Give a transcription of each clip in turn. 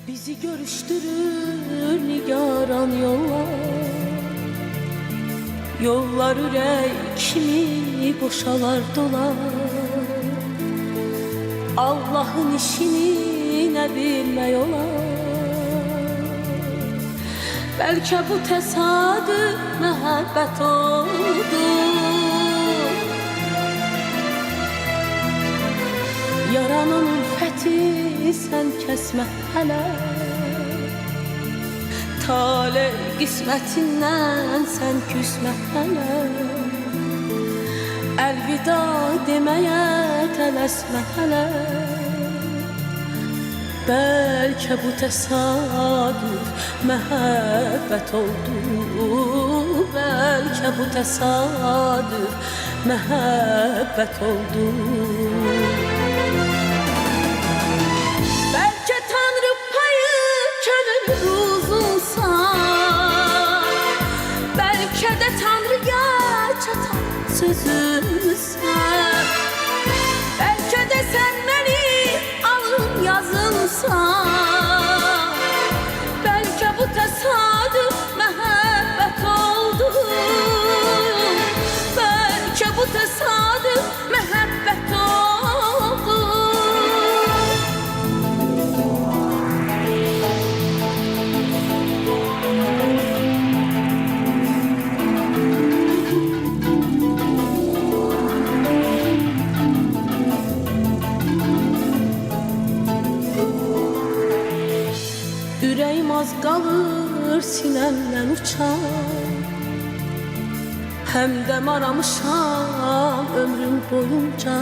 Bizi görüştürür nigaran yollar, yollar ürek kimi boşalar dolar. Allah'ın işini ne bilmək olar. Belki bu tesadüf məhəbbət oldu. Yaranan ülfəti sən kəsmə hələ. Tale qismətindən sən küsmə hələ. Əlvida deməyə tələsmə hələ. Bəlkə bu təsadüf məhəbbət oldu. Bəlkə bu təsadüf məhəbbət oldu. Bəlkə Tanrı payı könül uzunsa, bəlkə də Tanrıya çatan sözünsən. Bəlkə də sən məni alın yazınsan. Bəlkə bu təsadüf məhəbbət oldu. Bəlkə bu təsadüf məhəbbət oldu. Ürəyim az qalır sinəmdən uçar. Həm də aramışam ömrüm boyunca.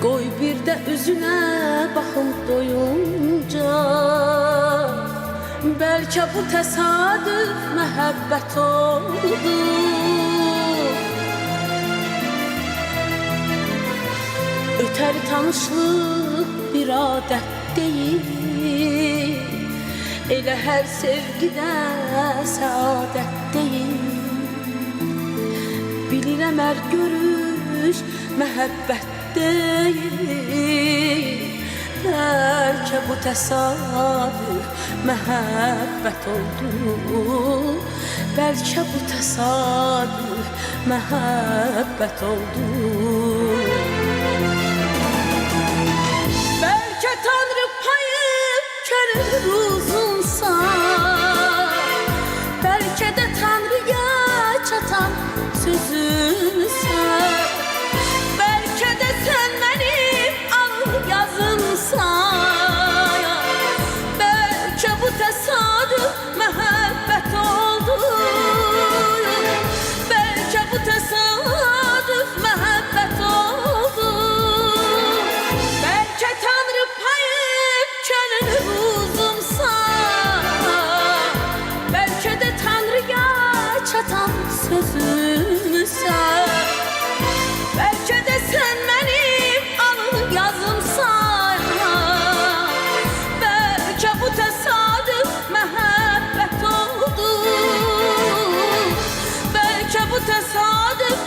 Qoy bir də üzünə baxım doyunca. Bəlkə bu təsadüf məhəbbət oldu. Ötər tanışlıq bir adət deyil. Elə hər sevgidə səadət deyil. Bilirəm hər görüş məhəbbət deyil. Bəlkə bu təsadüf məhəbbət oldu. Bəlkə bu təsadüf məhəbbət oldu. Bəlkə Tanrı payı könül uzunsa, bəlkə də Tanrıya çatan sözünsən. Bəlkə də sən mənim al yazınsan. Bəlkə bu təsadüf məhəbbət oldu. Bəlkə bu təsadüf məhəbbət oldu. Bəlkə Tanrı payı könül uzunsa, bəlkə də Tanrıya çatan sözümsən. Bəlkə də sən mənim alın yazımsan. Bəlkə bu təsadüf məhəbbət oldu. Bəlkə bu təsadüf